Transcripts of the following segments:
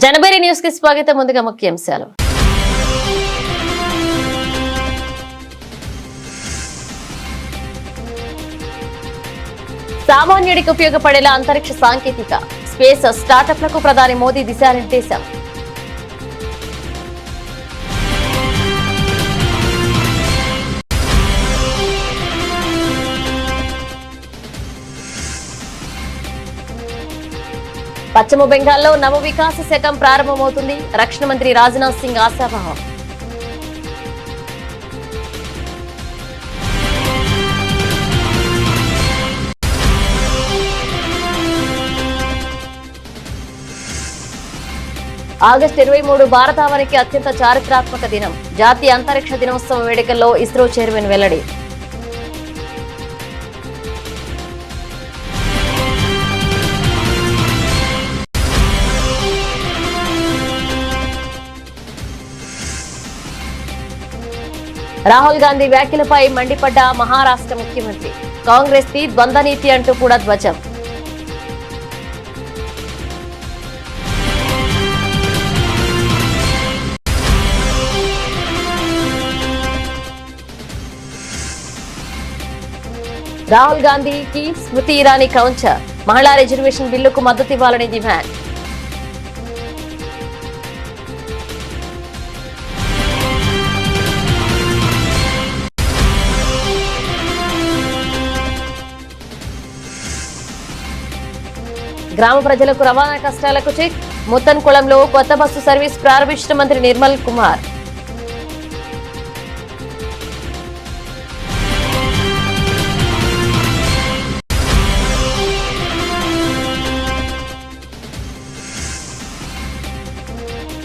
జనబేరి news కి స్వాగతం. ముందుగా ముఖ్యాంశాలు. సామాన్యుడికి ఉపయోగపడేలా అంతరిక్ష సాంకేతిక స్పేస్ స్టార్టప్లకు ప్రధాని మోదీ దిశానిర్దేశం. పశ్చిమ బెంగాల్లో నవ వికాస శకం ప్రారంభమవుతుంది. రక్షణ మంత్రి రాజ్నాథ్ సింగ్ ఆశాభావం. ఆగస్టు 23 భారతావనికి అత్యంత చారిత్రాత్మక దినం. జాతీయ అంతరిక్ష దినోత్సవ వేడుకల్లో ఇస్రో చైర్మన్ వెల్లడి. రాహుల్ గాంధీ వ్యాఖ్యలపై మండిపడ్డ మహారాష్ట్ర ముఖ్యమంత్రి. కాంగ్రెస్ ది ద్వంద్వ నీతి అంటూ కూడా ధ్వజం. రాహుల్ గాంధీకి స్మృతి ఇరానీ కౌంటర్. మహిళా రిజర్వేషన్ బిల్లుకు మద్దతు ఇవ్వాలని డిమాండ్. గ్రామ ప్రజలకు రవాణా కష్టాలకు చెక్. ముత్తన్కుళంలో కొత్త బస్సు సర్వీస్ ప్రారంభించిన మంత్రి నిర్మల్ కుమార్.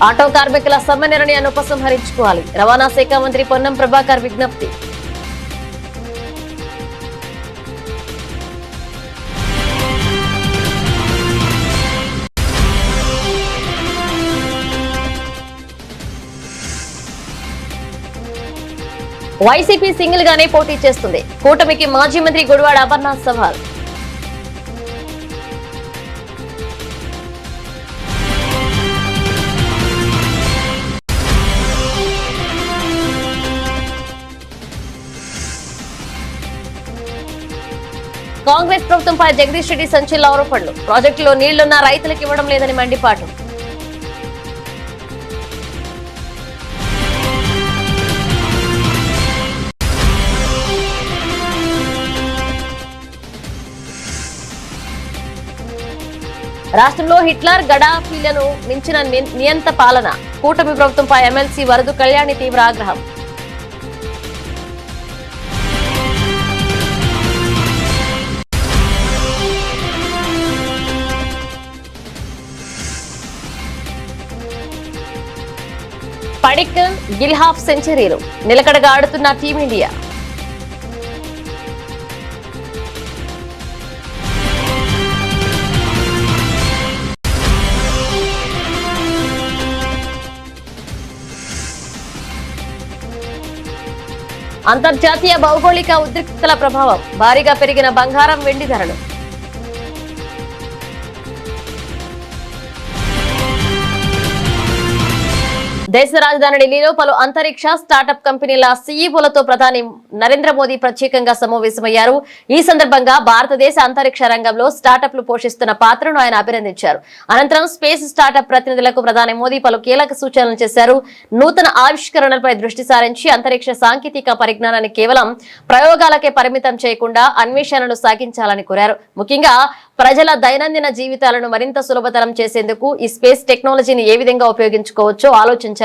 ఆటో కార్మికుల సమ్మె నిర్ణయాన్ని ఉపసంహరించుకోవాలి. రవాణా శాఖ మంత్రి పొన్నం ప్రభాకర్ విజ్ఞప్తి. వైసీపీ సింగిల్ గానే పోటీ చేస్తుంది. కూటమికి మాజీ మంత్రి గుడివాడ అమర్నాథ్ సవాల్. కాంగ్రెస్ ప్రభుత్వంపై జగదీష్ రెడ్డి సంచలన ఆరోపణలు. ప్రాజెక్టులో నీళ్లున్నా రైతులకు ఇవ్వడం లేదని మండిపాటు. రాష్ట్రంలో హిట్లర్ గడాఫీలను మించిన నియంత పాలన. కూటమి ప్రభుత్వంపై ఎమ్మెల్సీ వరదు కళ్యాణి తీవ్ర ఆగ్రహం. పడిక్కల్ గిల్ హాఫ్ సెంచరీలు. నిలకడగా ఆడుతున్న టీమిండియా. అంతర్జాతీయ భౌగోళిక ఉద్రిక్తతల ప్రభావం. భారీగా పెరిగిన బంగారం వెండి ధరలు. దేశ రాజధాని ఢిల్లీలో పలు అంతరిక్ష స్టార్టప్ కంపెనీల సీఈఓలతో ప్రధాని నరేంద్ర మోదీ ప్రత్యేకంగా సమావేశమయ్యారు. ఈ సందర్భంగా భారతదేశ అంతరిక్ష రంగంలో స్టార్టప్లు పోషిస్తున్న పాత్రను ఆయన అభినందించారు. అనంతరం స్పేస్ స్టార్టప్ ప్రతినిధులకు ప్రధాని మోదీ పలు కీలక సూచనలు చేశారు. నూతన ఆవిష్కరణలపై దృష్టి సారించి అంతరిక్ష సాంకేతిక పరిజ్ఞానాన్ని కేవలం ప్రయోగాలకే పరిమితం చేయకుండా అన్వేషణలు సాగించాలని కోరారు. ముఖ్యంగా ప్రజల దైనందిన జీవితాలను మరింత సులభతరం చేసేందుకు ఈ స్పేస్ టెక్నాలజీని ఏ విధంగా ఉపయోగించుకోవచ్చో ఆలోచించాలని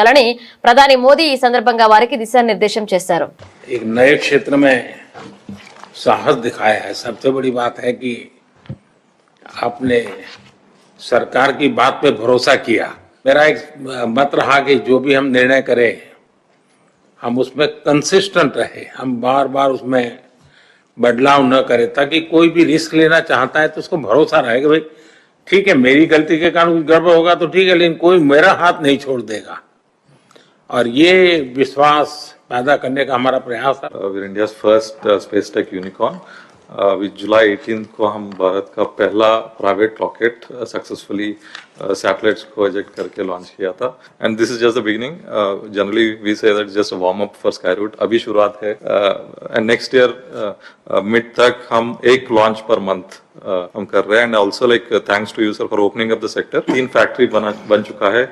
ప్రధాని మోదీ ఈ సందర్భంగా వారికి దిశానిర్దేశం చేశారు. एक नए क्षेत्र में साहस दिखाया है. सबसे बड़ी बात है कि आपने सरकार की बात पे भरोसा किया. मेरा एक मत रहा कि जो भी हम निर्णय करें हम उसमें कंसिस्टेंट रहे, हम बार बार उसमें बदलाव न करें, ताकि कोई भी रिस्क लेना चाहता है तो उसको भरोसा रहे कि भाई ठीक है मेरी गलती के कारण कुछ गड़बड़ होगा तो ठीक है, लेकिन कोई मेरा हाथ नहीं छोड़ देगा. और ये विश्वास पैदा करने का हमारा प्रयास है. We're India's first space tech unicorn. With जुलाई 18 को हम भारत का पहला प्राइवेट रॉकेट सक्सेसफुली सैटेलाइट्स को इजेक्ट करके लॉन्च किया था and this is just the beginning generally we say that just warm up for Skyroot अभी शुरुआत है एंड नेक्स्ट ईयर मिड तक हम एक लॉन्च पर मंथ हम कर रहे हैं and also like thanks to you sir for opening up the sector 3 factory बन चुका है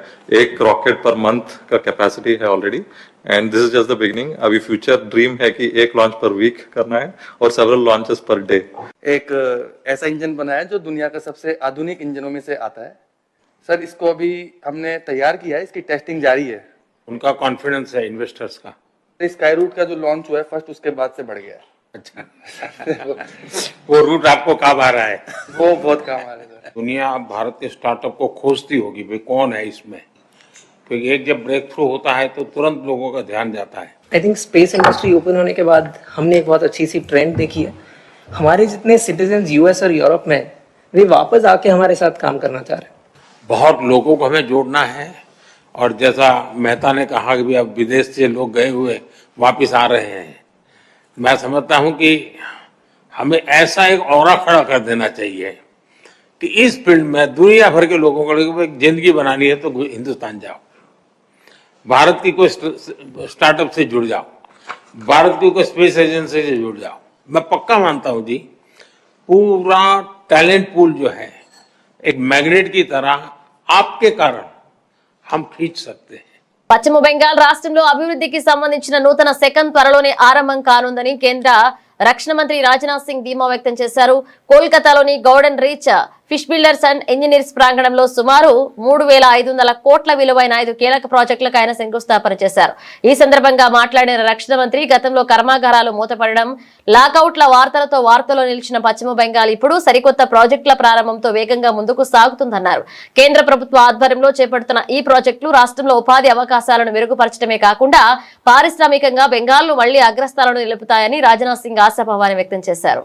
एक रॉकेट पर मंथ का कैपेसिटी है already and this is just the beginning अभी फ्यूचर ड्रीम है कि एक लॉन्च पर वीक करना है और सेवरल लॉन्चेस पर डे एक ऐसा इंजन बनाया जो दुनिया का सबसे आधुनिक इंजनों में से आता है सर। इसको अभी हमने तैयार किया है, इसकी टेस्टिंग जारी है। उनका कॉन्फिडेंस है इन्वेस्टर्स का। स्काई रूट का जो लॉन्च हुआ है फर्स्ट, उसके बाद से बढ़ गया है। अच्छा वो रूट आपको काम आ रहा है? वो बहुत काम आ रहा है सर। दुनिया अब भारत के स्टार्टअप को खोजती होगी भाई कौन है इसमें, क्योंकि एक जब ब्रेक थ्रू होता है तो तुरंत लोगों का ध्यान जाता है। I think space industry open होने के बाद हमने एक बहुत अच्छी सी ट्रेंड देखी है। हमारे जितने सिटीजन यूएस और यूरोप में हैं, वे वापस आके हमारे साथ काम करना चाह रहे हैं। बहुत लोगों को हमें जोड़ना है और जैसा मेहता ने कहा कि भी अब विदेश से लोग गए हुए वापस आ रहे हैं, मैं समझता हूं कि हमें ऐसा एक औरा खड़ा कर देना चाहिए कि इस फील्ड में दुनिया भर के लोगों को एक जिंदगी बनानी है तो हिंदुस्तान जाओ, भारत की कोई स्टार्टअप से जुड़ जाओ, भारत की कोई स्पेस एजेंसी से जुड़ जाओ। मैं पक्का मानता हूं जी, पूरा टैलेंट पूल जो है एक मैग्नेट की तरह आपके कारण हम खींच सकते हैं। పశ్చిమ బెంగాల్ రాష్ట్రంలో అభివృద్ధికి సంబంధించిన నూతన సెకండ్ త్వరలోనే ఆరంభం కానుందని కేంద్ర రక్షణ మంత్రి రాజ్నాథ్ సింగ్ ధీమా వ్యక్తం చేశారు. కోల్కతాలోని గౌడెన్ రీచ్ ఫిష్ బిల్డర్స్ అండ్ ఇంజనీర్స్ ప్రాంగణంలో సుమారు 3,500 కోట్ల విలువైన 5 కీలక ప్రాజెక్టులకు ఆయన శంకుస్థాపన చేశారు. ఈ సందర్భంగా మాట్లాడిన రక్షణ మంత్రి గతంలో కర్మాగారాలు మూతపడడం, లాకౌట్ల వార్తలతో వార్తల్లో నిలిచిన పశ్చిమ బెంగాల్ ఇప్పుడు సరికొత్త ప్రాజెక్టుల ప్రారంభంతో వేగంగా ముందుకు సాగుతుందన్నారు. కేంద్ర ప్రభుత్వ ఆధ్వర్యంలో చేపడుతున్న ఈ ప్రాజెక్టులు రాష్ట్రంలో ఉపాధి అవకాశాలను మెరుగుపరచడమే కాకుండా పారిశ్రామికంగా బెంగాల్ను మళ్లీ అగ్రస్థానంలో నిలుపుతాయని రాజ్నాథ్ సింగ్ ఆశాభావాన్ని వ్యక్తం చేశారు.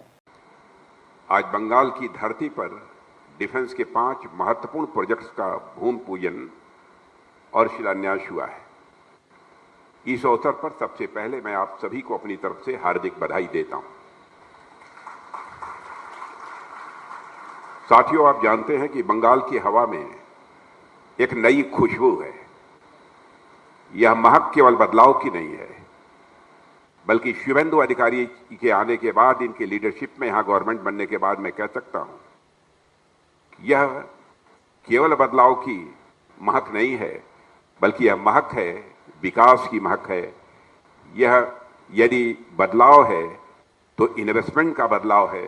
आज बंगाल की धरती पर डिफेंस के 5 महत्वपूर्ण प्रोजेक्ट्स का भूमि पूजन और शिलान्यास हुआ है। इस अवसर पर सबसे पहले मैं आप सभी को अपनी तरफ से हार्दिक बधाई देता हूं। साथियों, आप जानते हैं कि बंगाल की हवा में एक नई खुशबू है। यह महक केवल बदलाव की नहीं है, बल्कि शुभेंदु अधिकारी के आने के बाद, इनके लीडरशिप में यहां गवर्नमेंट बनने के बाद मैं कह सकता हूं यह केवल बदलाव की महक नहीं है, बल्कि यह महक है, विकास की महक है। यह यदि बदलाव है तो इन्वेस्टमेंट का बदलाव है,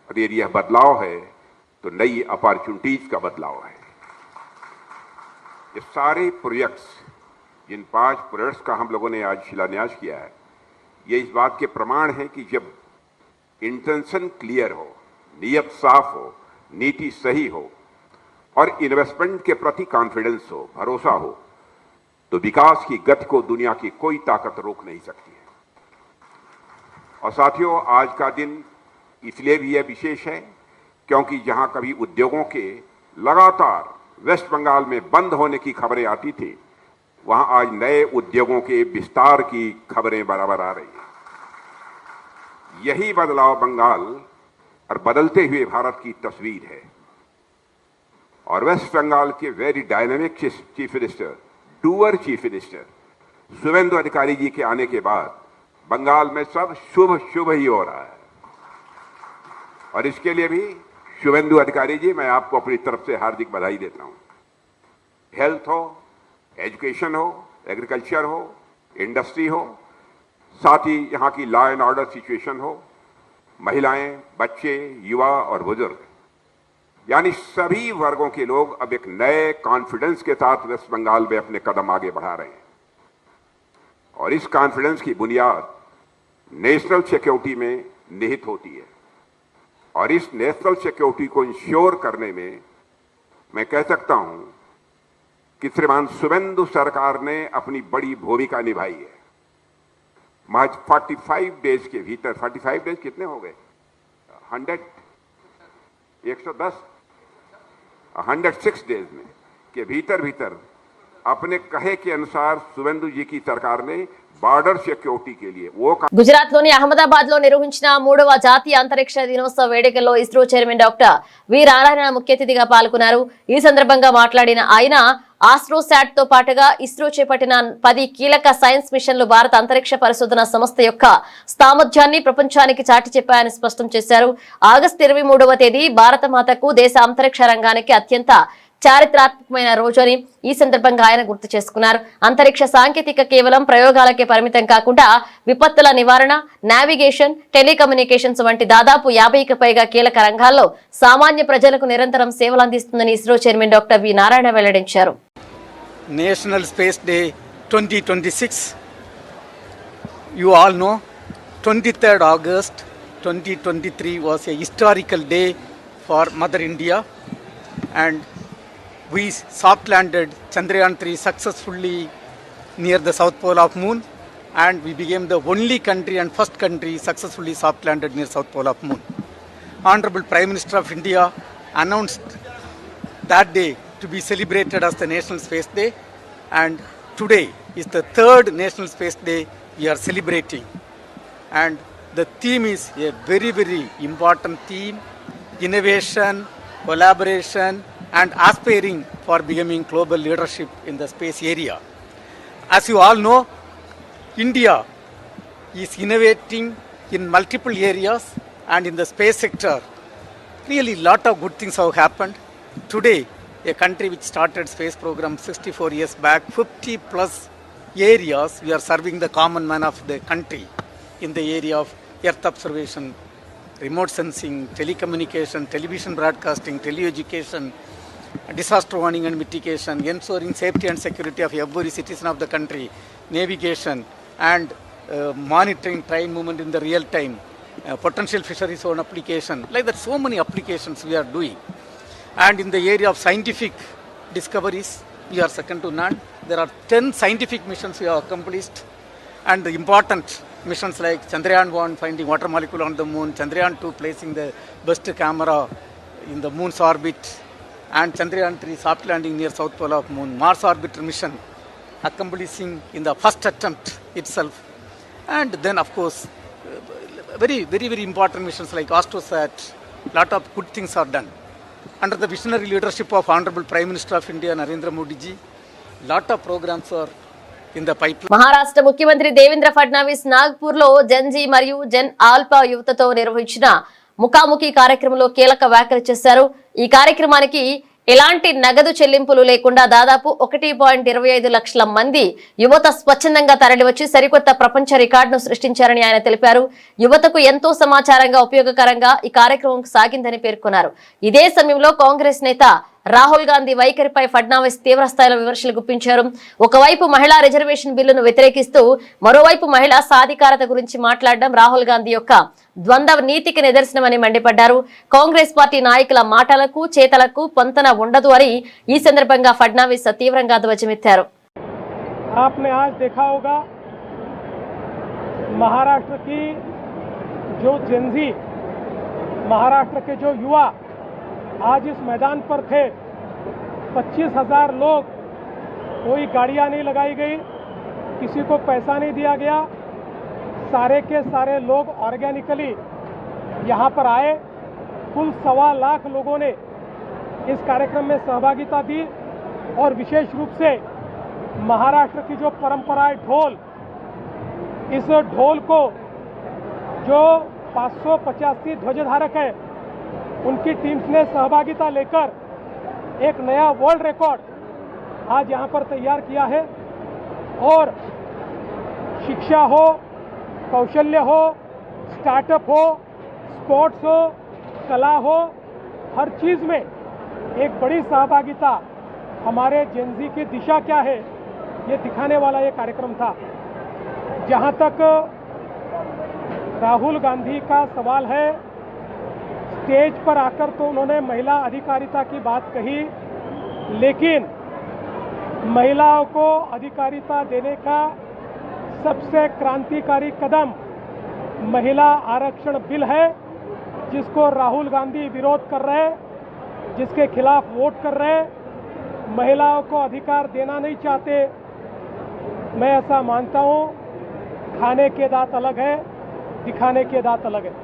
और यदि यह बदलाव है तो नई अपॉर्चुनिटीज का बदलाव है। ये सारे प्रोजेक्ट्स, जिन 5 प्रोजेक्ट्स का हम लोगों ने आज शिलान्यास किया है, ये इस बात के प्रमाण है कि जब इंटेंशन क्लियर हो, नियत साफ हो, नीति सही हो और इन्वेस्टमेंट के प्रति कॉन्फिडेंस हो, भरोसा हो, तो विकास की गति को दुनिया की कोई ताकत रोक नहीं सकती है। और साथियों, आज का दिन इसलिए भी यह विशेष है क्योंकि जहां कभी उद्योगों के लगातार वेस्ट बंगाल में बंद होने की खबरें आती थी, वहां आज नए उद्योगों के विस्तार की खबरें बराबर आ रही हैं। यही बदलाव बंगाल और बदलते हुए भारत की तस्वीर है। और वेस्ट बंगाल के very dynamic chief minister, doer chief minister Suvendu Adhikari ji के आने के बाद बंगाल में सब शुभ शुभ ही हो रहा है। और इसके लिए भी शुभेंदु अधिकारी जी, मैं आपको अपनी तरफ से हार्दिक बधाई देता हूं। हेल्थ हो, एजुकेशन हो, एग्रीकल्चर हो, इंडस्ट्री हो, साथ ही यहाँ की लॉ एंड ऑर्डर सिचुएशन हो, महिलाएं, बच्चे, युवा और बुजुर्ग, यानी सभी वर्गों के लोग अब एक नए कॉन्फिडेंस के साथ वेस्ट बंगाल में अपने कदम आगे बढ़ा रहे हैं। और इस कॉन्फिडेंस की बुनियाद नेशनल सिक्योरिटी में निहित होती है। और इस नेशनल सिक्योरिटी को इंश्योर करने में मैं कह सकता हूं कि श्रीमान शुभेंदु सरकार ने अपनी बड़ी भूमिका निभाई है। महज 45 डेज के भीतर, 45 डेज कितने हो गए? 106 डेज में के भीतर अपने कहे के अनुसार शुभेंदु जी की सरकार ने बॉर्डर सिक्योरिटी के लिए वो काम గుజరాత్ లోని అహ్మదాబాద్ లో నిర్వహించిన 3వ జాతీయ అంతరిక్ష దినోత్సవ వేడుకల్లో ISRO chairman doctor V Narayana ముఖ్య అతిథిగా పాల్గొన్నారు. ఈ సందర్భంగా మాట్లాడిన ఆయన ఆస్ట్రోసాట్ తో పాటుగా ఇస్రో చేపట్టిన 10 కీలక సైన్స్ మిషన్లు భారత అంతరిక్ష పరిశోధన సంస్థ యొక్క సామర్థ్యాన్ని ప్రపంచానికి చాటి చెప్పాయని స్పష్టం చేశారు. ఆగస్టు 23వ తేదీ భారత మాతకు దేశ అంతరిక్ష రంగానికి అత్యంత చారిత్రాత్మకమైన రోజు అని ఈ సందర్భంగా ఆయన గుర్తు చేసుకున్నారు. అంతరిక్ష సాంకేతిక కేవలం ప్రయోగాలకే పరిమితం కాకుండా విపత్తుల నివారణ, నావిగేషన్, టెలికమ్యూనికేషన్స్ వంటి దాదాపు 50కి పైగా కీలక రంగాల్లో సామాన్య ప్రజలకు నిరంతరం సేవలు అందిస్తుందని ISRO chairman doctor V Narayana వెల్లడించారు. National Space Day 2026. You all know 23rd August 2023 was a historical day for Mother India, and we soft landed Chandrayaan 3 successfully near the south pole of moon, and we became the only country and first country successfully soft landed near south pole of moon. Honorable Prime Minister of India announced that day to be celebrated as the National Space Day, and today is the third National Space Day we are celebrating, and the theme is a very important theme: innovation, collaboration and aspiring for becoming global leadership in the space area. As you all know, India is innovating in multiple areas, and in the space sector really lot of good things have happened. Today, a country which started space program 64 years back, 50 plus areas we are serving the common man of the country in the area of earth observation, remote sensing, telecommunication, television broadcasting, teleeducation, disaster warning and mitigation, ensuring safety and security of every citizen of the country, navigation and monitoring train movement in the real time, potential fishery zone application, like that so many applications we are doing. And in the area of scientific discoveries, we are second to none. There are 10 scientific missions we have accomplished, and the important missions like Chandrayaan 1 finding water molecule on the moon, Chandrayaan 2 placing the best camera in the moon's orbit, and Chandrayaan 3 soft landing near south pole of moon, Mars orbiter mission accomplishing in the first attempt itself. And then of course very important missions like Astrosat. Lot of good things are done under the visionary leadership of Honorable Prime Minister of India Narendra Modi ji. Lot of programs are in the pipeline. Maharashtra ముఖ్యమంత్రి దేవేంద్ర ఫడ్నవీస్ నాగ్పూర్ లో Gen Z మరియు Jan alpha యువతతో నిర్వహించిన ముఖాముఖి కార్యక్రమంలో కీలక వ్యాఖ్యలు చేశారు. ఈ కార్యక్రమానికి ఎలాంటి నగదు చెల్లింపులు లేకుండా దాదాపు 1.25 లక్షల మంది యువత స్వచ్ఛందంగా తరలివచ్చి సరికొత్త ప్రపంచ రికార్డును సృష్టించారని ఆయన తెలిపారు. యువతకు ఎంతో సమాచారంగా ఉపయోగకరంగా ఈ కార్యక్రమం సాగిందని పేర్కొన్నారు. ఇదే సమయంలో కాంగ్రెస్ నేత రాహుల్ గాంధీ వైఖరిపై ఫడ్నవీస్ తీవ్రస్థాయిలో విమర్శలు గుప్పించారు. ఒకవైపు మహిళా రిజర్వేషన్ బిల్లును వ్యతిరేకిస్తూ మరోవైపు మహిళా సాధికారత గురించి మాట్లాడడం రాహుల్ గాంధీ యొక్క ద్వంద్వ నీతికి నిదర్శనమని మండిపడ్డారు. కాంగ్రెస్ పార్టీ నాయకుల మాటలకు చేతలకు పొంతన ఉండదు అని ఈ సందర్భంగా ఫడ్నవీస్ తీవ్రంగా ధ్వజమెత్తారు. आपने आज देखा होगा महाराष्ट्र की जो जेनजी, महाराष्ट्र के जो युवा आज इस मैदान पर थे. 25,000 लोग, कोई गाड़ियां नहीं लगाई गई, किसी को पैसा नहीं दिया गया, सारे के सारे लोग ऑर्गेनिकली यहाँ पर आए. कुल 1.25 लाख लोगों ने इस कार्यक्रम में सहभागिता दी, और विशेष रूप से महाराष्ट्र की जो परंपरा है ढोल, इस ढोल को जो 585 ध्वजधारक है उनकी टीम्स ने सहभागिता लेकर एक नया वर्ल्ड रिकॉर्ड आज यहाँ पर तैयार किया है. और शिक्षा हो, कौशल्य हो, स्टार्टअप हो, स्पोर्ट्स हो, कला हो, हर चीज़ में एक बड़ी सहभागिता, हमारे जेनजी की दिशा क्या है ये दिखाने वाला ये कार्यक्रम था. जहाँ तक राहुल गांधी का सवाल है, स्टेज पर आकर तो उन्होंने महिला अधिकारिता की बात कही, लेकिन महिलाओं को अधिकारिता देने का सबसे क्रांतिकारी कदम महिला आरक्षण बिल है, जिसको राहुल गांधी विरोध कर रहे, जिसके खिलाफ वोट कर रहे, महिलाओं को अधिकार देना नहीं चाहते. मैं ऐसा मानता हूं खाने के दांत अलग है, दिखाने के दांत अलग है।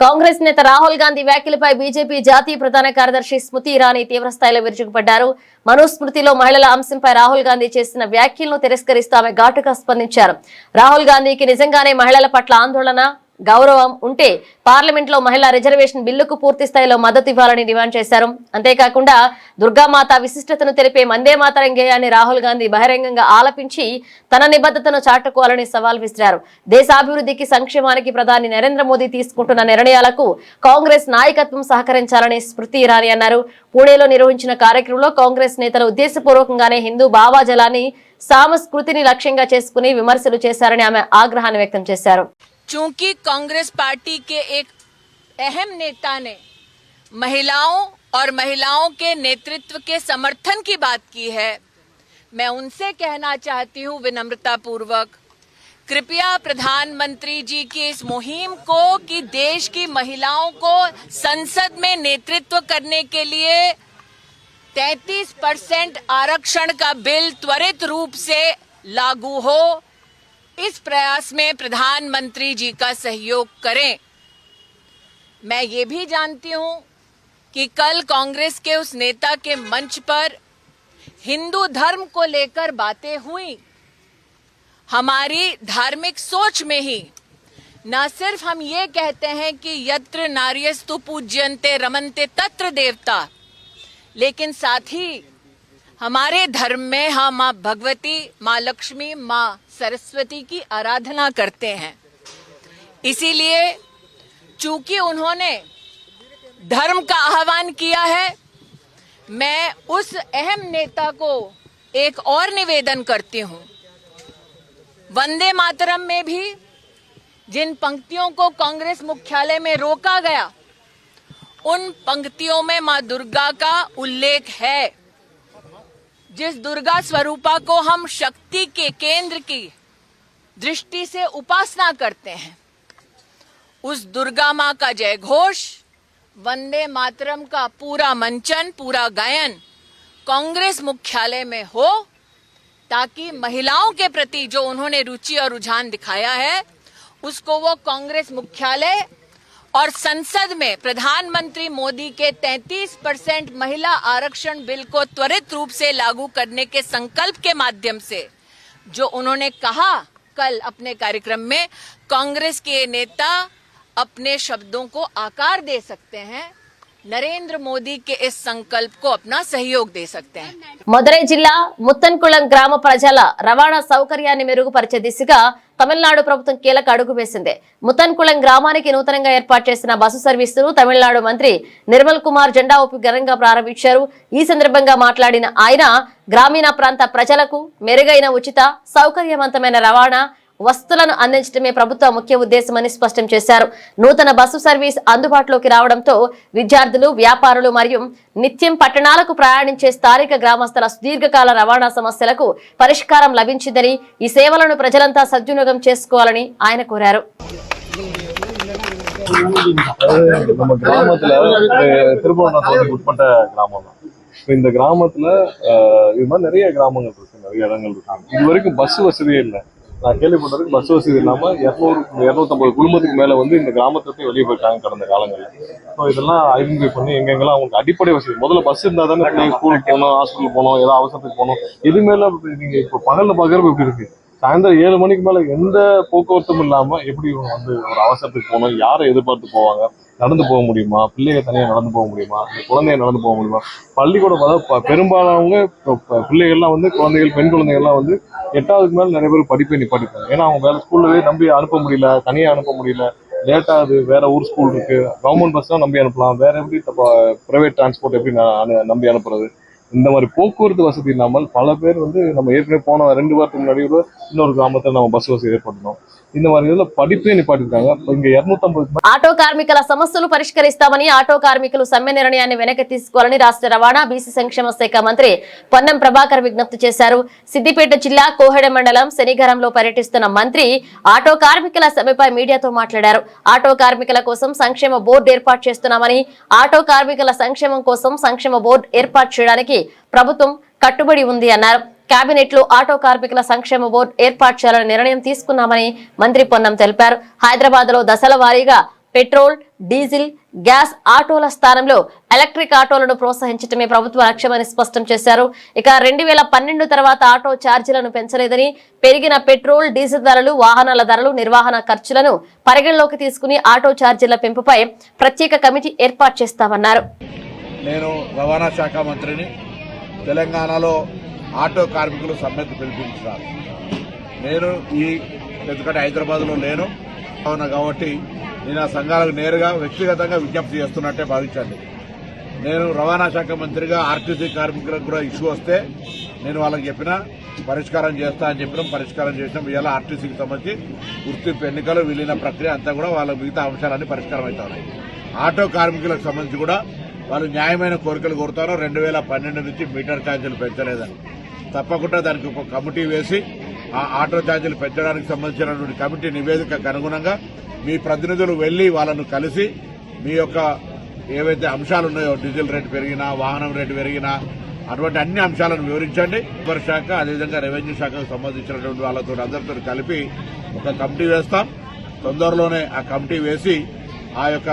కాంగ్రెస్ నేత రాహుల్ గాంధీ వ్యాఖ్యలపై బీజేపీ జాతీయ ప్రధాన కార్యదర్శి స్మృతి ఇరానీ తీవ్రస్థాయిలో విరుచుకుపడ్డారు. మనుస్మృతిలో మహిళల అంశంపై రాహుల్ గాంధీ చేసిన వ్యాఖ్యలను తిరస్కరిస్తూ ఆమె ఘాటుగా స్పందించారు. రాహుల్ గాంధీకి నిజంగానే మహిళల పట్ల ఆందోళన, గౌరవం ఉంటే పార్లమెంట్ లో మహిళా రిజర్వేషన్ బిల్లుకు పూర్తి స్థాయిలో మద్దతు ఇవ్వాలని డిమాండ్ చేశారు. అంతేకాకుండా దుర్గామాత విశిష్టతను తెలిపే వందే మాతరం గేయాన్ని రాహుల్ గాంధీ బహిరంగంగా ఆలపించి తన నిబద్ధతను చాటుకోవాలని సవాల్ విసిరారు. దేశాభివృద్ధికి, సంక్షేమానికి ప్రధాని నరేంద్ర మోదీ తీసుకుంటున్న నిర్ణయాలకు కాంగ్రెస్ నాయకత్వం సహకరించాలని స్మృతి ఇరానీ అన్నారు. పూణేలో నిర్వహించిన కార్యక్రమంలో కాంగ్రెస్ నేతలు ఉద్దేశపూర్వకంగానే హిందూ భావాజలాన్ని, సామస్కృతిని లక్ష్యంగా చేసుకుని విమర్శలు చేశారని ఆమె ఆగ్రహాన్ని వ్యక్తం చేశారు. चूंकि कांग्रेस पार्टी के एक अहम नेता ने महिलाओं के नेतृत्व के समर्थन की बात की है, मैं उनसे कहना चाहती हूं विनम्रता पूर्वक, कृपया प्रधानमंत्री जी की इस मुहिम को कि देश की महिलाओं को संसद में नेतृत्व करने के लिए 33% आरक्षण का बिल त्वरित रूप से लागू हो, इस प्रयास में प्रधानमंत्री जी का सहयोग करें। मैं ये भी जानती हूं कि कल कांग्रेस के उस नेता के मंच पर हिंदू धर्म को लेकर बातें हुई। हमारी धार्मिक सोच में ही न सिर्फ हम ये कहते हैं कि यत्र नार्यस्तु पूज्यन्ते रमन्ते तत्र देवता, लेकिन साथ ही हमारे धर्म में हम माँ भगवती, माँ लक्ष्मी, माँ सरस्वती की आराधना करते हैं। इसीलिए चूंकि उन्होंने धर्म का आह्वान किया है, मैं उस अहम नेता को एक और निवेदन करती हूं। वंदे मातरम में भी जिन पंक्तियों को कांग्रेस मुख्यालय में रोका गया, उन पंक्तियों में माँ दुर्गा का उल्लेख है। जिस दुर्गा स्वरूपा को हम शक्ति के केंद्र की दृष्टि से उपासना करते हैं, उस दुर्गा मां का जय घोष, वंदे मातरम का पूरा मंचन, पूरा गायन कांग्रेस मुख्यालय में हो, ताकि महिलाओं के प्रति जो उन्होंने रुचि और रुझान दिखाया है, उसको वो कांग्रेस मुख्यालय और संसद में प्रधानमंत्री मोदी के 33% महिला आरक्षण बिल को त्वरित रूप से लागू करने के संकल्प के माध्यम से जो उन्होंने कहा कल अपने कार्यक्रम में, कांग्रेस के नेता अपने शब्दों को आकार दे सकते हैं, नरेंद्र मोदी के इस संकल्प को अपना सहयोग दे सकते हैं। మదురై జిల్లా ముత్తన్కుళం గ్రామ ప్రజల రవాణా సౌకర్యాన్ని మెరుగుపరిచే దిశగా తమిళనాడు ప్రభుత్వం కీలక అడుగు వేసింది. ముత్తన్కుళం గ్రామానికి నూతనంగా ఏర్పాటు చేసిన బస్సు సర్వీసును తమిళనాడు మంత్రి నిర్మల్ కుమార్ జెండా ఊపి ఘనంగా ప్రారంభించారు. ఈ సందర్భంగా మాట్లాడిన ఆయన గ్రామీణ ప్రాంత ప్రజలకు మెరుగైన ఉచిత సౌకర్యవంతమైన రవాణా వస్తువులను అందించడమే ప్రభుత్వ ముఖ్య ఉద్దేశమని స్పష్టం చేశారు. నూతన బస్సు సర్వీస్ అందుబాటులోకి రావడంతో విద్యార్థులు, వ్యాపారులు మరియు నిత్యం పట్టణాలకు ప్రయాణించే స్థానిక గ్రామస్తుల సుదీర్ఘకాల రవాణా సమస్యలకు పరిష్కారం లభించిందని, ఈ సేవలను ప్రజలంతా సద్వినియోగం చేసుకోవాలని ఆయన కోరారు. நம்ம கிராமத்துல திருப்பூர் உட்பட்ட கிராமம் தான். இந்த கிராமத்துல இது மாதிரி நிறைய கிராமங்கள் இருக்கு, நிறைய இடங்கள் இருக்கு. இது வரைக்கும் பஸ் வசதியே இல்லை. நான் கேள்விப்பட்டதுக்கு பஸ் வசதி இல்லாம 250 குடும்பத்துக்கு மேல வந்து இந்த கிராமத்தை வெளியே போயிட்டாங்க கடந்த காலங்களில். ஸோ இதெல்லாம் ஐடென்டிஃபை பண்ணி எங்கெங்கெல்லாம் அவங்களுக்கு அடிப்படை வசதி, முதல்ல பஸ் இருந்தா தானே ஸ்கூலுக்கு போகணும், ஹாஸ்பிட்டல் போகணும், ஏதாவது அவசரத்துக்கு போகணும். எதுவுமே நீங்க இப்போ பகல்ல பாக்குறப்ப எப்படி இருக்கு, சாயந்தரம் 7 மணிக்கு மேல எந்த போக்குவரத்தும் இல்லாம எப்படி இவங்க வந்து ஒரு அவசரத்துக்கு போகணும், யாரை எதிர்பார்த்து போவாங்க, நடந்து போக முடியுமா, பிள்ளைங்க தனியாக நடந்து போக முடியுமா, குழந்தைங்க நடந்து போக முடியுமா, பள்ளிக்கூடம் அதாவது பெரும்பாலானவங்க பிள்ளைகள்லாம் வந்து குழந்தைகள், பெண் குழந்தைகள்லாம் வந்து 8வது மேல நிறைய பேர் படிப்பை நிப்பாட்டிப்பாங்க. ஏன்னா அவங்க வேலை ஸ்கூல்லவே நம்பி அனுப்ப முடியல, தனியாக அனுப்ப முடியல, லேட்டாகுது, வேற ஊர் ஸ்கூல் இருக்கு, கவர்மெண்ட் பஸ் தான் நம்பி அனுப்பலாம், வேற எப்படி பிரைவேட் டிரான்ஸ்போர்ட் எப்படி நம்பி அனுப்புறது. இந்த மாதிரி போக்குவரத்து வசதி இல்லாமல் பல பேர் வந்து நம்ம ஏற்கனவே போன 2 வாரத்துக்கு முன்னாடி இன்னொரு கிராமத்தில் நம்ம பஸ் வசதி ஏற்படுத்தணும். இந்த மாதிரி இதுல படிப்பே நிப்பாட்டிருக்காங்க. இங்க 250 ఆటో కార్మికుల సమస్యలు పరిష్కరిస్తామని, ఆటో కార్మికులు సమ్మె నిర్ణయాన్ని వెనక్కి తీసుకోవాలని రాష్ట్ర రవాణా, బీసీ సంక్షేమ శాఖ మంత్రి పొన్నం ప్రభాకర్ విజ్ఞప్తి చేశారు. సిద్దిపేట జిల్లా కోహెడ మండలం శనిగరంలో పర్యటిస్తున్న మంత్రి ఆటో కార్మికుల సమ్మెపై మీడియాతో మాట్లాడారు. ఆటో కార్మికుల కోసం సంక్షేమ బోర్డు ఏర్పాటు చేస్తున్నామని, ఆటో కార్మికుల సంక్షేమం కోసం సంక్షేమ బోర్డు ఏర్పాటు చేయడానికి ప్రభుత్వం కట్టుబడి ఉంది అన్నారు. కేబినెట్ లో ఆటో కార్మికుల సంక్షేమ బోర్డు ఏర్పాటు చేయాలని నిర్ణయం తీసుకున్నామని మంత్రి పొన్నం తెలిపారు. హైదరాబాద్ లో దశల వారీగా పెట్రోల్, డీజిల్, గ్యాస్ ఆటోల స్థానంలో ఎలక్ట్రిక్ ఆటోలను ప్రోత్సహించడమే ప్రభుత్వ లక్ష్యమని స్పష్టం చేశారు. ఇక 2012 తర్వాత ఆటో ఛార్జీలను పెంచలేదని, పెరిగిన పెట్రోల్, డీజిల్ ధరలు, వాహనాల ధరలు, నిర్వహణ ఖర్చులను పరిగణలోకి తీసుకుని ఆటో ఛార్జీల పెంపుపై ప్రత్యేక కమిటీ ఏర్పాటు చేస్తామన్నారు. నేను రవాణా శాఖ మంత్రిని. తెలంగాణలో ఆటో కార్మికులు సమ్మెకు పిలిపించారు. నేను ఎందుకంటే హైదరాబాద్లో లేను కాబట్టి నేను ఆ సంఘాలకు నేరుగా వ్యక్తిగతంగా విజ్ఞప్తి చేస్తున్నట్టే భావించండి. నేను రవాణా శాఖ మంత్రిగా ఆర్టీసీ కార్మికులకు కూడా ఇష్యూ వస్తే నేను వాళ్ళకి చెప్పినా పరిష్కారం చేస్తా అని చెప్పినాం, పరిష్కారం చేసినాం. ఇవాళ ఆర్టీసీకి సంబంధించి గుర్తింపు ఎన్నికలు విలీన ప్రక్రియ అంతా కూడా వాళ్ళ మిగతా అంశాలన్నీ పరిష్కారం అవుతాయి. ఆటో కార్మికులకు సంబంధించి కూడా వాళ్ళు న్యాయమైన కోరికలు కోరుతారు. 2012 నుంచి మీటర్ ఛార్జీలు పెంచలేదని తప్పకుండా దానికి ఒక కమిటీ వేసి ఆ ఆటో ఛార్జీలు పెంచడానికి సంబంధించినటువంటి కమిటీ నివేదికకు అనుగుణంగా మీ ప్రతినిధులు వెళ్లి వాళ్ళను కలిసి మీ యొక్క ఏవైతే అంశాలు ఉన్నాయో, డీజిల్ రేటు పెరిగినా, వాహనం రేటు పెరిగినా, అటువంటి అన్ని అంశాలను వివరించండి. లేబర్ శాఖ అదేవిధంగా రెవెన్యూ శాఖకు సంబంధించినటువంటి వాళ్ళతో అందరితో కలిపి ఒక కమిటీ వేస్తాం. తొందరలోనే ఆ కమిటీ వేసి ఆ యొక్క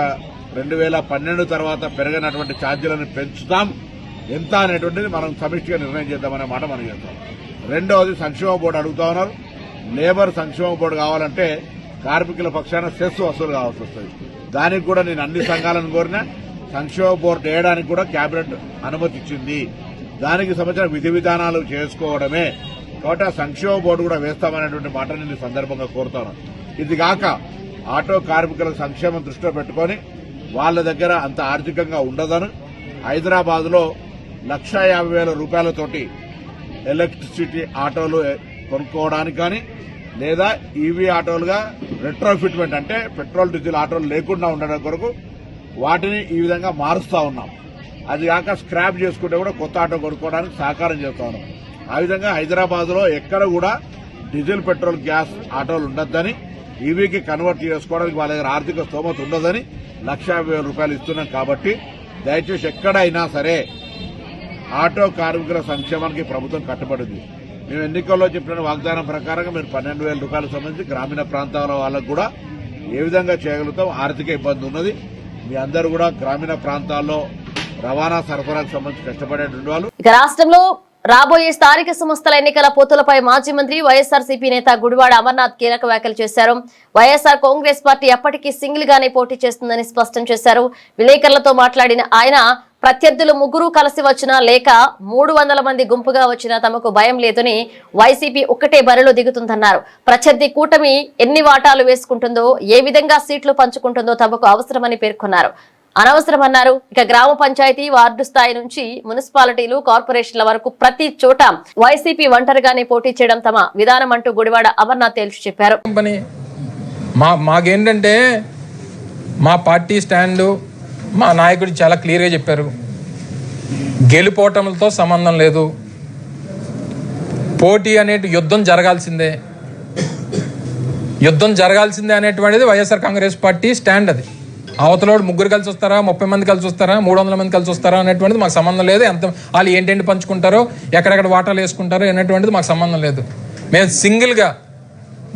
2012 తర్వాత పెరిగినటువంటి ఛార్జీలను పెంచుతాం. ఎంత అనేటువంటిది మనం సమిష్టిగా నిర్ణయం చేద్దామనే మాట మనం చేస్తాం. రెండవది సంక్షేమ బోర్డు అడుగుతా ఉన్నారు. లేబర్ సంక్షేమ బోర్డు కావాలంటే కార్మికుల పక్షాన సెస్ వసూలు కావాల్సి వస్తుంది. దానికి కూడా నేను అన్ని సంఘాలను కోరినా సంక్షేమ బోర్డు వేయడానికి కూడా కేబినెట్ అనుమతి ఇచ్చింది. దానికి సంబంధించిన విధి విధానాలు చేసుకోవడమే కాబట్టి ఆ సంక్షేమ బోర్డు కూడా వేస్తామనేటువంటి మాట నేను ఈ సందర్భంగా కోరుతాను. ఇది కాక ఆటో కార్మికుల సంక్షేమం దృష్టిలో పెట్టుకుని వాళ్ళ దగ్గర అంత ఆర్థికంగా ఉండదని హైదరాబాద్ లో 1,50,000 రూపాయలతోటి ఎలక్ట్రిసిటీ ఆటోలు కొనుక్కోవడానికి కానీ లేదా ఈవీ ఆటోలుగా రెట్రోఫిట్మెంట్ అంటే పెట్రోల్ డీజిల్ ఆటోలు లేకుండా ఉండడం కొరకు వాటిని ఈ విధంగా మారుస్తా ఉన్నాం. అది కాక స్క్రాప్ చేసుకుంటే కూడా కొత్త ఆటో కొనుక్కోవడానికి సహకారం చేస్తా ఉన్నాం. ఆ విధంగా హైదరాబాద్ లో ఎక్కడ కూడా డీజిల్, పెట్రోల్, గ్యాస్ ఆటోలు ఉండొద్దని, ఈవీకి కన్వర్ట్ చేసుకోవడానికి వాళ్ళ దగ్గర ఆర్థిక స్తోమత ఉండదని 1,50,000 రూపాయలు ఇస్తున్నాం. కాబట్టి దయచేసి ఎక్కడైనా సరే ఆటో కార్మికుల సంక్షేమానికి ప్రభుత్వం కట్టుబడింది. మేము ఎన్నికల్లో చెప్పిన వాగ్దానం ప్రకారంగా మీరు 12,000 రూపాయలకు సంబంధించి గ్రామీణ ప్రాంతాల వాళ్ళకు కూడా ఏ విధంగా చేయగలుగుతాం. ఆర్థిక ఇబ్బంది ఉన్నది. మీ అందరూ కూడా గ్రామీణ ప్రాంతాల్లో రవాణా సరఫరాకు సంబంధించి కష్టపడేటువంటి వాళ్ళు. ఇక రాష్ట్రంలో రాబోయే స్థానిక సంస్థల ఎన్నికల పొత్తులపై మాజీ మంత్రి వైఎస్ఆర్సీపీ నేత గుడివాడ అమర్నాథ్ కీలక వ్యాఖ్యలు చేశారు. వైఎస్ఆర్ కాంగ్రెస్ పార్టీ ఎప్పటికీ సింగిల్ గానే పోటీ చేస్తుందని స్పష్టం చేశారు. విలేకరులతో మాట్లాడిన ఆయన ప్రత్యర్థులు 3 కలిసి వచ్చినా లేక 300 మంది గుంపుగా వచ్చినా తమకు భయం లేదని, వైసీపీ ఒక్కటే బరిలో దిగుతుందన్నారు. ప్రత్యర్థి కూటమి ఎన్ని వాటాలు వేసుకుంటుందో, ఏ విధంగా సీట్లు పంచుకుంటుందో తమకు అవసరమని పేర్కొన్నారు. అనవసరమన్నారు. ఇక గ్రామ పంచాయతీ, వార్డు స్థాయి నుంచి మున్సిపాలిటీలు, కార్పొరేషన్ల వరకు ప్రతి చోట వైసీపీ ఒంటరిగానే పోటీ చేయడం తమ విధానం అంటూ గుడివాడ అమర్నాథ్ తేల్చి చెప్పారు. మాకేంటంటే మా పార్టీ స్టాండు మా నాయకుడు చాలా క్లియర్గా చెప్పారు. గెలుపోవటంతో సంబంధం లేదు, పోటీ అనేది యుద్ధం జరగాల్సిందే అనేటువంటిది వైఎస్ఆర్ కాంగ్రెస్ పార్టీ స్టాండ్. అది అవతలోడు 3 కలిసి వస్తారా, 30 మంది కలిసి వస్తారా, 300 మంది కలిసి వస్తారా అనేటువంటిది మాకు సంబంధం లేదు. ఎంత వాళ్ళు ఏంటంటే పంచుకుంటారో, ఎక్కడెక్కడ వాటాలు వేసుకుంటారో అనేటువంటిది మాకు సంబంధం లేదు. మేము సింగిల్గా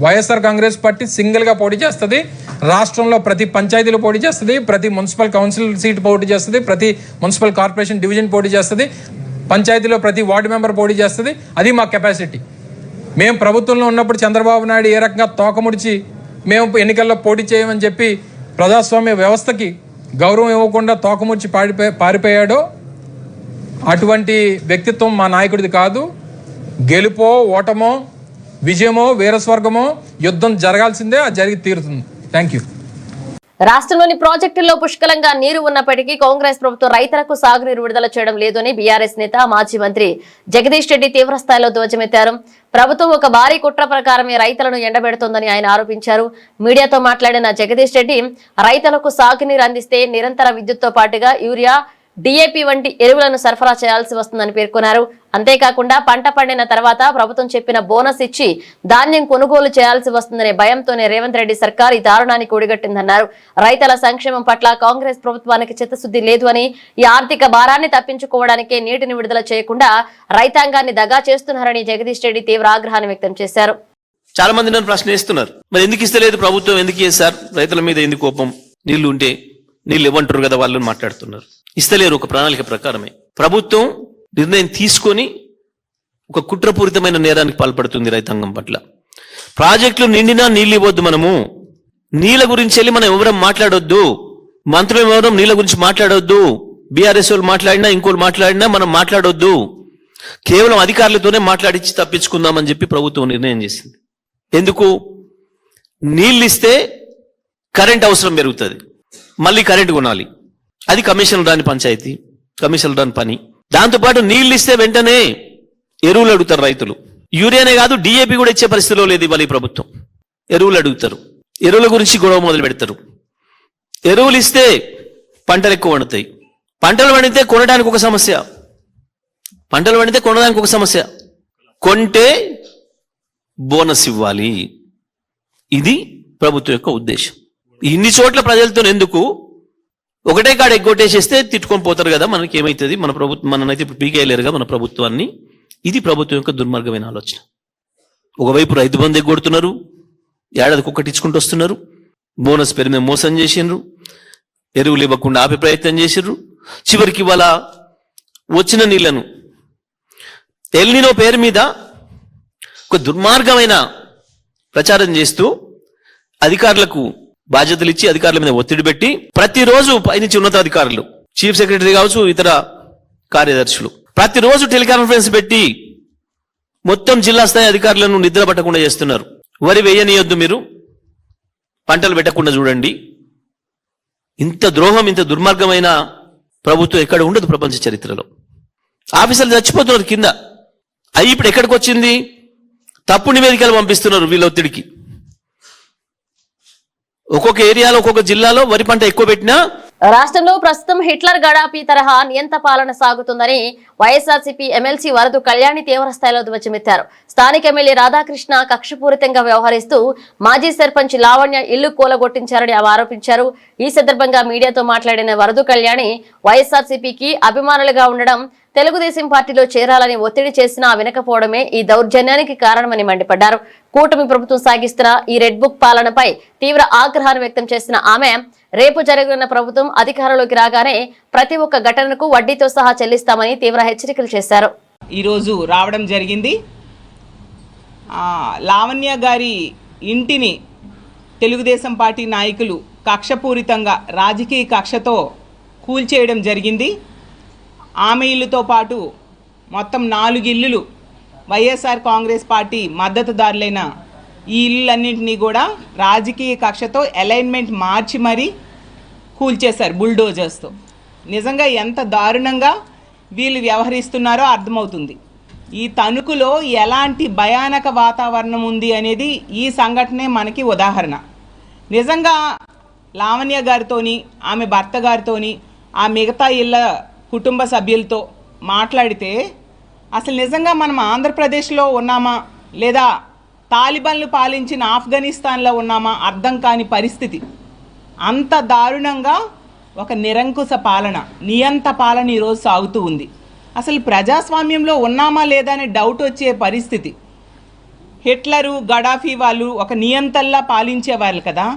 వైఎస్ఆర్ కాంగ్రెస్ పార్టీ సింగిల్గా పోటీ చేస్తుంది. రాష్ట్రంలో ప్రతి పంచాయతీలో పోటీ చేస్తుంది, ప్రతి మున్సిపల్ కౌన్సిల్ సీట్ పోటీ చేస్తుంది, ప్రతి మున్సిపల్ కార్పొరేషన్ డివిజన్ పోటీ చేస్తుంది, పంచాయతీలో ప్రతి వార్డు మెంబర్ పోటీ చేస్తుంది. అది మా కెపాసిటీ. మేము ప్రభుత్వంలో ఉన్నప్పుడు చంద్రబాబు నాయుడు ఏ రకంగా తోకముడిచి మేము ఎన్నికల్లో పోటీ చేయమని చెప్పి ప్రజాస్వామ్య వ్యవస్థకి గౌరవం ఇవ్వకుండా తోకముడిచి పారిపోయాడో అటువంటి వ్యక్తిత్వం మా నాయకుడిది కాదు. గెలుపో ఓటమో విజయమో వీరస్వర్గమో యుద్ధం జరగాల్సిందే, అది జరిగి తీరుతుంది. Thank you. రాష్ట్రంలోని ప్రాజెక్టుల్లో పుష్కలంగా నీరు ఉన్నప్పటికీ కాంగ్రెస్ ప్రభుత్వం రైతులకు సాగునీరు విడుదల చేయడం లేదని బీఆర్ఎస్ నేత మాజీ మంత్రి జగదీష్ రెడ్డి తీవ్రస్థాయిలో ధ్వజమెత్తారు. ప్రభుత్వం ఒక భారీ కుట్ర ప్రకారమే రైతులను ఎండబెడుతోందని ఆయన ఆరోపించారు. మీడియాతో మాట్లాడిన జగదీష్ రెడ్డి రైతులకు సాగునీరు అందిస్తే నిరంతర విద్యుత్తో పాటుగా యూరియా, DAP వంటి ఎరువులను సరఫరా చేయాల్సి వస్తుందని పేర్కొన్నారు. అంతేకాకుండా పంట పండిన తర్వాత ప్రభుత్వం చెప్పిన బోనస్ ఇచ్చి ధాన్యం కొనుగోలు చేయాల్సి వస్తుందనే భయంతోనే రేవంత్ రెడ్డి సర్కార్ ఈ దారుణానికి ఒడిగట్టిందన్నారు. రైతుల సంక్షేమం పట్ల కాంగ్రెస్ ప్రభుత్వానికి చిత్తశుద్ధి లేదు అని, ఈ ఆర్థిక భారాన్ని తప్పించుకోవడానికే నీటిని విడుదల చేయకుండా రైతాంగాన్ని దగా చేస్తున్నారని జగదీష్ రెడ్డి తీవ్ర ఆగ్రహాన్ని వ్యక్తం చేశారు. చాలా మంది నన్ను ప్రశ్న వేస్తున్నారు, మరి ఎందుకు ఇస్తలేదు ప్రభుత్వం, ఎందుకు చేశారు, రైతుల మీద ఎందుకు కోపం, నీళ్లు ఉంటే నీళ్ళు ఇవ్వంటారు కదా వాళ్ళు మాట్లాడుతున్నారు. ఇస్తలేరు ఒక ప్రణాళిక ప్రకారమే. ప్రభుత్వం నిర్ణయం తీసుకొని ఒక కుట్రపూరితమైన నేరానికి పాల్పడుతుంది రైతాంగం పట్ల. ప్రాజెక్టులు నిండినా నీళ్ళు ఇవ్వద్దు, మనము నీళ్ళ గురించి వెళ్ళి మనం ఎవరం మాట్లాడొద్దు, మంత్రులు ఎవరం నీళ్ళ గురించి మాట్లాడొద్దు, బీఆర్ఎస్ వాళ్ళు మాట్లాడినా ఇంకోళ్ళు మాట్లాడినా మనం మాట్లాడొద్దు, కేవలం అధికారులతోనే మాట్లాడించి తప్పించుకుందామని చెప్పి ప్రభుత్వం నిర్ణయం చేసింది. ఎందుకు? నీళ్ళు ఇస్తే కరెంట్ అవసరం పెరుగుతుంది, మళ్ళీ కరెంట్ కొనాలి, అది కమిషనర్ రాని పంచాయతీ, కమిషనర్ రాని పని. దాంతోపాటు నీళ్ళు ఇస్తే వెంటనే ఎరువులు అడుగుతారు రైతులు. యూరియానే కాదు DAP కూడా ఇచ్చే పరిస్థితిలో లేదు ఇవాళ ఈ ప్రభుత్వం. ఎరువులు అడుగుతారు, ఎరువుల గురించి గొడవ మొదలు పెడతారు. ఎరువులు ఇస్తే పంటలు ఎక్కువ పండుతాయి, పంటలు పండితే కొనడానికి ఒక సమస్య, పంటలు పండితే కొనడానికి ఒక సమస్య, కొంటే బోనస్ ఇవ్వాలి. ఇది ప్రభుత్వం యొక్క ఉద్దేశం. ఇన్ని చోట్ల ప్రజలతో ఎందుకు, ఒకటే కాడ ఎగ్గొట్టేసేస్తే తిట్టుకొని పోతారు కదా, మనకి ఏమైతుంది, మన ప్రభుత్వం మననైతే ఇప్పుడు పీకేయలేరుగా మన ప్రభుత్వాన్ని. ఇది ప్రభుత్వం యొక్క దుర్మార్గమైన ఆలోచన. ఒకవైపు రైతు బంధు ఎగ్గొడుతున్నారు, ఏడాదికి ఒక్కటి ఇచ్చుకుంటూ వస్తున్నారు, బోనస్ పేరు మీద మోసం చేసిండ్రు, ఎరువులు ఇవ్వకుండా ఆపే ప్రయత్నం చేసిండ్రు. చివరికి ఇవాళ వచ్చిన నీళ్లను ఎల్నినో పేరు మీద ఒక దుర్మార్గమైన ప్రచారం చేస్తూ అధికారులకు బాధ్యతలు ఇచ్చి అధికారుల మీద ఒత్తిడి పెట్టి ప్రతిరోజు పైనుంచి ఉన్నతాధికారులు, చీఫ్ సెక్రటరీ కావచ్చు, ఇతర కార్యదర్శులు ప్రతిరోజు టెలికాన్ఫరెన్స్ పెట్టి మొత్తం జిల్లా స్థాయి అధికారులను నిద్ర పట్టకుండా చేస్తున్నారు. వరి వేయనీయొద్దు, మీరు పంటలు పెట్టకుండా చూడండి. ఇంత ద్రోహం, ఇంత దుర్మార్గమైన ప్రభుత్వం ఎక్కడ ఉండదు ప్రపంచ చరిత్రలో. ఆఫీసర్లు చచ్చిపోతున్నారు కింద. అవి ఇప్పుడు ఎక్కడికి వచ్చింది? తప్పు నివేదికలు పంపిస్తున్నారు వీళ్ళ ఒత్తిడికి. ఒక్కొక్క ఏరియాలో ఒక్కొక్క జిల్లాలో వరి పంట ఎక్కువ పెట్టినా రాష్ట్రంలో ప్రస్తుతం హిట్లర్ గడాపి తరహా నియంత పాలన సాగుతుందని వైఎస్ఆర్సీపీ ఎమ్మెల్సీ వరదు కళ్యాణి తీవ్ర స్థాయిలో ధ్వజమెత్తారు. స్థానిక ఎమ్మెల్యే రాధాకృష్ణ కక్షపూరితంగా వ్యవహరిస్తూ మాజీ సర్పంచ్ లావణ్య ఇల్లు కూలగొట్టించారని ఆరోపించారు. ఈ సందర్భంగా మీడియాతో మాట్లాడిన వరదు కళ్యాణి వైఎస్ఆర్సీపీకి అభిమానులుగా ఉండడం, తెలుగుదేశం పార్టీలో చేరాలని ఒత్తిడి చేసినా వినకపోవడమే ఈ దౌర్జన్యానికి కారణమని మండిపడ్డారు. కూటమి ప్రభుత్వం సాగిస్తున్న ఈ రెడ్ బుక్ పాలనపై తీవ్ర ఆగ్రహాన్ని వ్యక్తం చేసిన ఆమె, రేపు జరగనున్న ప్రభుత్వం అధికారంలోకి రాగానే ప్రతి ఒక్క ఘటనకు వడ్డీతో సహా చెల్లిస్తామని తీవ్ర హెచ్చరికలు చేశారు. ఈరోజు రావడం జరిగింది. లావణ్య గారి ఇంటిని తెలుగుదేశం పార్టీ నాయకులు కక్షపూరితంగా రాజకీయ కక్షతో కూల్చేయడం జరిగింది. ఆమె ఇల్లుతో పాటు మొత్తం 4 ఇల్లులు వైఎస్ఆర్ కాంగ్రెస్ పార్టీ మద్దతుదారులైన ఈ ఇల్లులన్నింటినీ కూడా రాజకీయ కక్షతో అలైన్మెంట్ మార్చి మరీ కూల్చేశారు బుల్డోజర్స్తో. నిజంగా ఎంత దారుణంగా వీళ్ళు వ్యవహరిస్తున్నారో అర్థమవుతుంది. ఈ తణుకులో ఎలాంటి భయానక వాతావరణం ఉంది అనేది ఈ సంఘటనే మనకి ఉదాహరణ. నిజంగా లావణ్య గారితోని, ఆమె భర్త గారితోని, ఆ మిగతా ఇళ్ళ కుటుంబ సభ్యులతో మాట్లాడితే అసలు నిజంగా మనం ఆంధ్రప్రదేశ్లో ఉన్నామా లేదా తాలిబాన్లు పాలించిన ఆఫ్ఘనిస్తాన్లో ఉన్నామా అర్థం కాని పరిస్థితి. అంత దారుణంగా ఒక నిరంకుశ పాలన, నియంత పాలన ఈరోజు సాగుతూ ఉంది. అసలు ప్రజాస్వామ్యంలో ఉన్నామా లేదా అనే డౌట్ వచ్చే పరిస్థితి. హిట్లరు, గడాఫీ వాళ్ళు ఒక నియంతల్లా పాలించేవాళ్ళు కదా,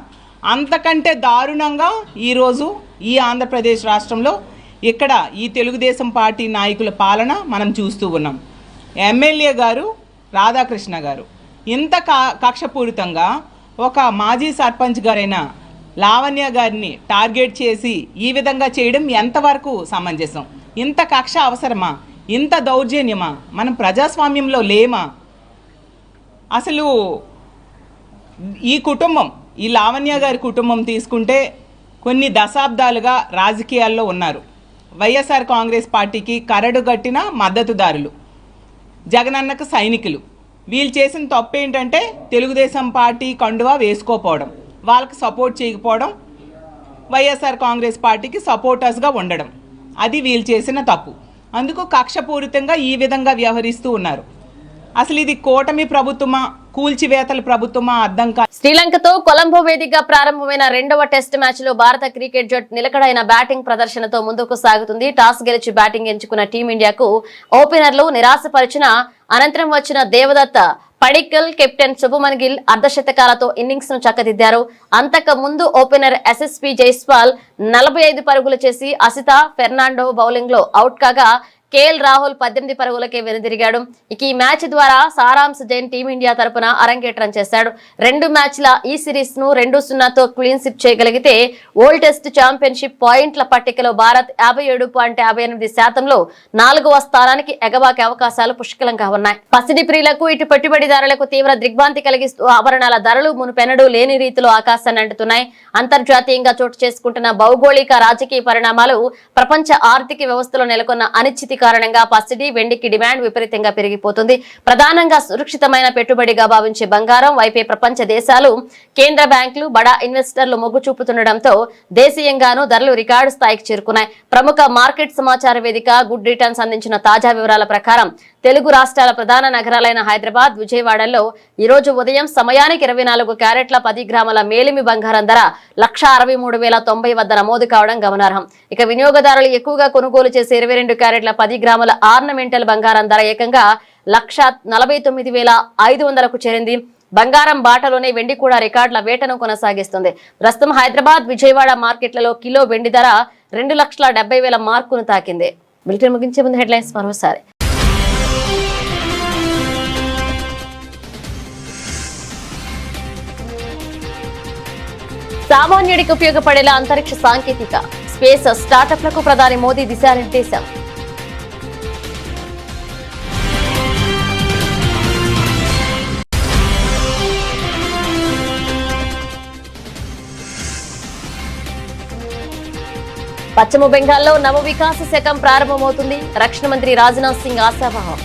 అంతకంటే దారుణంగా ఈరోజు ఈ ఆంధ్రప్రదేశ్ రాష్ట్రంలో ఇక్కడ ఈ తెలుగుదేశం పార్టీ నాయకుల పాలన మనం చూస్తూ ఉన్నాం. ఎమ్మెల్యే గారు రాధాకృష్ణ గారు ఇంత కక్షపూరితంగా ఒక మాజీ సర్పంచ్ గారైన లావణ్య గారిని టార్గెట్ చేసి ఈ విధంగా చేయడం ఎంతవరకు సమంజసం? ఇంత కక్ష అవసరమా? ఇంత దౌర్జన్యమా? మనం ప్రజాస్వామ్యంలో లేమా? అసలు ఈ కుటుంబం, ఈ లావణ్య గారి కుటుంబం తీసుకుంటే కొన్ని దశాబ్దాలుగా రాజకీయాల్లో ఉన్నారు. వైఎస్ఆర్ కాంగ్రెస్ పార్టీకి కరడుగట్టిన మద్దతుదారులు, జగనన్నకు సైనికులు. వీళ్ళు చేసిన తప్పు ఏంటంటే తెలుగుదేశం పార్టీ కండువా వేసుకోపోవడం, వాళ్ళకి సపోర్ట్ చేయకపోవడం, వైఎస్ఆర్ కాంగ్రెస్ పార్టీకి సపోర్టర్స్గా ఉండడం. అది వీళ్ళు చేసిన తప్పు. అందుకు కక్షపూరితంగా ఈ విధంగా వ్యవహరిస్తూ ఉన్నారు. అసలు ఇది కూటమి ప్రభుత్వమా, కూల్చివేతల ప్రభుత్వమా అర్థం కాదు. శ్రీలంకతో కొలంబో వేదికగా ప్రారంభమైన రెండవ టెస్ట్ మ్యాచ్ లో భారత క్రికెట్ జట్టు నిలకడైన బ్యాటింగ్ ప్రదర్శనతో ముందుకు సాగుతుంది. టాస్ గెలిచి బ్యాటింగ్ ఎంచుకున్న టీమిండియాకు ఓపెనర్లు నిరాశపరిచిన అనంతరం వచ్చిన దేవదత్త పడిక్కల్, కెప్టెన్ శుభమన్ గిల్ అర్ధశతకాలతో ఇన్నింగ్స్ ను చక్కదిద్దారు. అంతకు ముందు ఓపెనర్ ఎస్ఎస్పీ జైస్వాల్ 45 పరుగులు చేసి అసితా ఫెర్నాండో బౌలింగ్ లో అవుట్ కాగా కేఎల్ రాహుల్ 18 పరుగులకే వెనుదిరిగాడు. ఇక ఈ మ్యాచ్ ద్వారా సారాంశ్ జైన్ టీమిండియా తరపున అరంగేట్రం చేశాడు. 2 మ్యాచ్ల ఈ సిరీస్ ను 2-0తో క్లీన్ స్వీప్ చేయగలిగితే వరల్డ్ టెస్ట్ ఛాంపియన్షిప్ పాయింట్ల పట్టికలో భారత్ 57.58%లో 4వ స్థానానికి ఎగబాకే అవకాశాలు పుష్కలంగా ఉన్నాయి. పసిడి ప్రియులకు ఇటు పెట్టుబడిదారులకు తీవ్ర దిగ్భ్రాంతి కలిగిస్తూ ఆభరణాల ధరలు మునుపెన్నడూ లేని రీతిలో ఆకాశాన్ని అంటున్నాయి. అంతర్జాతీయంగా చోటు చేసుకుంటున్న భౌగోళిక రాజకీయ పరిణామాలు, ప్రపంచ ఆర్థిక వ్యవస్థలో నెలకొన్న అనిశ్చితి కారణంగా పసిడి, వెండికి డిమాండ్ విపరీతంగా పెరిగిపోతుంది. ప్రధానంగా సురక్షితమైన పెట్టుబడిగా భావించే బంగారం వైపే ప్రపంచ దేశాలు, కేంద్ర బ్యాంకులు, బడా ఇన్వెస్టర్లు మొగ్గు చూపుతుండటంతో దేశీయంగానూ ధరలు రికార్డు స్థాయికి చేరుకున్నాయి. ప్రముఖ మార్కెట్ సమాచార వేదిక గుడ్ రిటర్న్స్ అందించిన తాజా వివరాల ప్రకారం తెలుగు రాష్ట్రాల ప్రధాన నగరాలైన హైదరాబాద్, విజయవాడలో ఈ రోజు ఉదయం సమయానికి 24 క్యారెట్ల 10 గ్రాముల మేలిమి బంగారం ధర 1,63,090 వద్ద నమోదు కావడం గమనార్హం. ఇక వినియోగదారులు ఎక్కువగా కొనుగోలు చేసే 22 క్యారెట్ల 10 గ్రాముల ఆర్నమెంటల్ బంగారం ధర ఏకంగా 1,49,500కు చేరింది. బంగారం బాటలోనే వెండి కూడా రికార్డుల వేటను కొనసాగిస్తుంది. ప్రస్తుతం హైదరాబాద్, విజయవాడ మార్కెట్లలో కిలో వెండి ధర 2,70,000 మార్కును తాకింది. బులెటిన్ ముగించే ముందు హెడ్లైన్స్ మరోసారి. సామాన్యుడికి ఉపయోగపడేలా అంతరిక్ష సాంకేతిక, స్పేస్ స్టార్టప్లకు ప్రధాని మోదీ దిశానిర్దేశం. పశ్చిమ బెంగాల్లో నవ వికాస శకం ప్రారంభమవుతుంది. రక్షణ మంత్రి రాజ్నాథ్ సింగ్ ఆశావహం.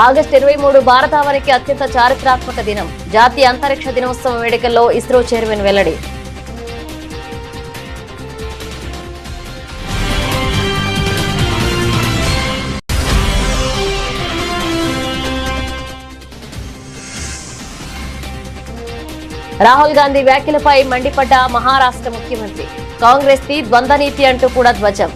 ఆగస్టు 23 భారతావనికి అత్యంత చారిత్రాత్మక దినం. జాతీయ అంతరిక్ష దినోత్సవ వేడుకల్లో ఇస్రో చైర్మన్ వెల్లడి. రాహుల్ గాంధీ వ్యాఖ్యలపై మండిపడ్డ మహారాష్ట్ర ముఖ్యమంత్రి. కాంగ్రెస్ ది ద్వంద్వ నీతి అంటూ కూడా ధ్వజం.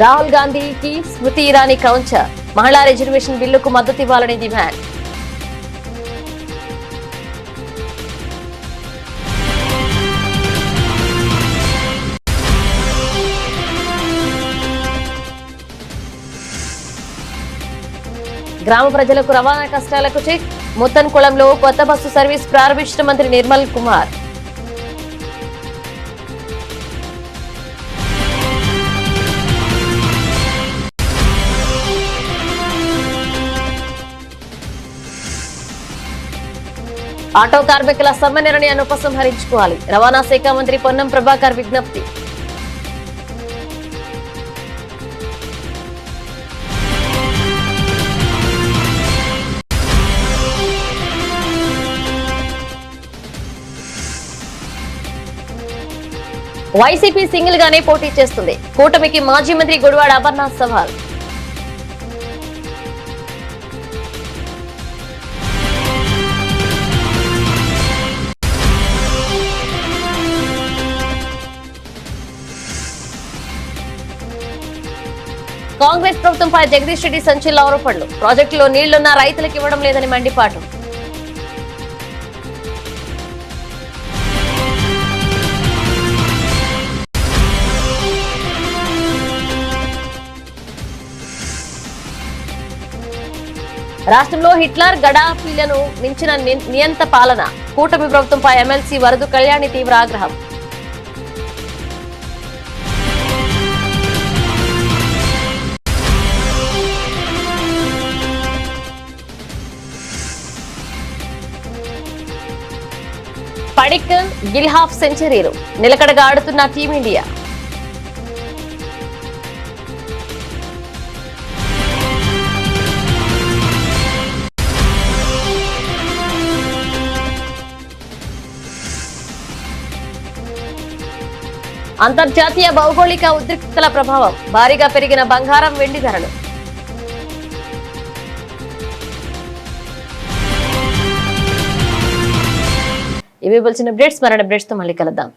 రాహుల్ గాంధీకి స్మృతి ఇరానీ కౌంటర్. మహిళా రిజర్వేషన్ బిల్లుకు మద్దతు ఇవ్వాలని డిమాండ్. గ్రామ ప్రజలకు రవాణా కష్టాలకు చెక్. ముత్తన్కుళంలో కొత్త బస్సు సర్వీస్ ప్రారంభించిన మంత్రి నిర్మల్ కుమార్. ఆటో కార్మికుల సమ్మె నిర్ణయాన్ని ఉపసంహరించుకోవాలి. రవాణా శాఖ మంత్రి పొన్నం ప్రభాకర్ విజ్ఞప్తి. వైసీపీ సింగిల్ గానే పోటీ చేస్తుంది. కూటమికి మాజీ మంత్రి గుడివాడ అమర్నాథ్ సవాల్. కాంగ్రెస్ ప్రభుత్వంపై జగదీష్ రెడ్డి సంచలన ఆరోపణలు. ప్రాజెక్టులో నీళ్లున్నా రైతులకు ఇవ్వడం లేదని మండిపాటు. రాష్ట్రంలో హిట్లర్, గడాఫీలను మించిన నియంత పాలన. కూటమి ప్రభుత్వంపై ఎమ్మెల్సీ వరదు కళ్యాణి తీవ్ర ఆగ్రహం. పడిక్కల్, గిల్ హాఫ్ సెంచరీలు, నిలకడగా ఆడుతున్న టీమిండియా. అంతర్జాతీయ భౌగోళిక ఉద్రిక్తతల ప్రభావం, భారీగా పెరిగిన బంగారం, వెండి ధరలు. ఇవి బులెటిన్ అప్డేట్స్. మరిన్ని అప్డేట్స్ తో మళ్ళీ కలుద్దాం.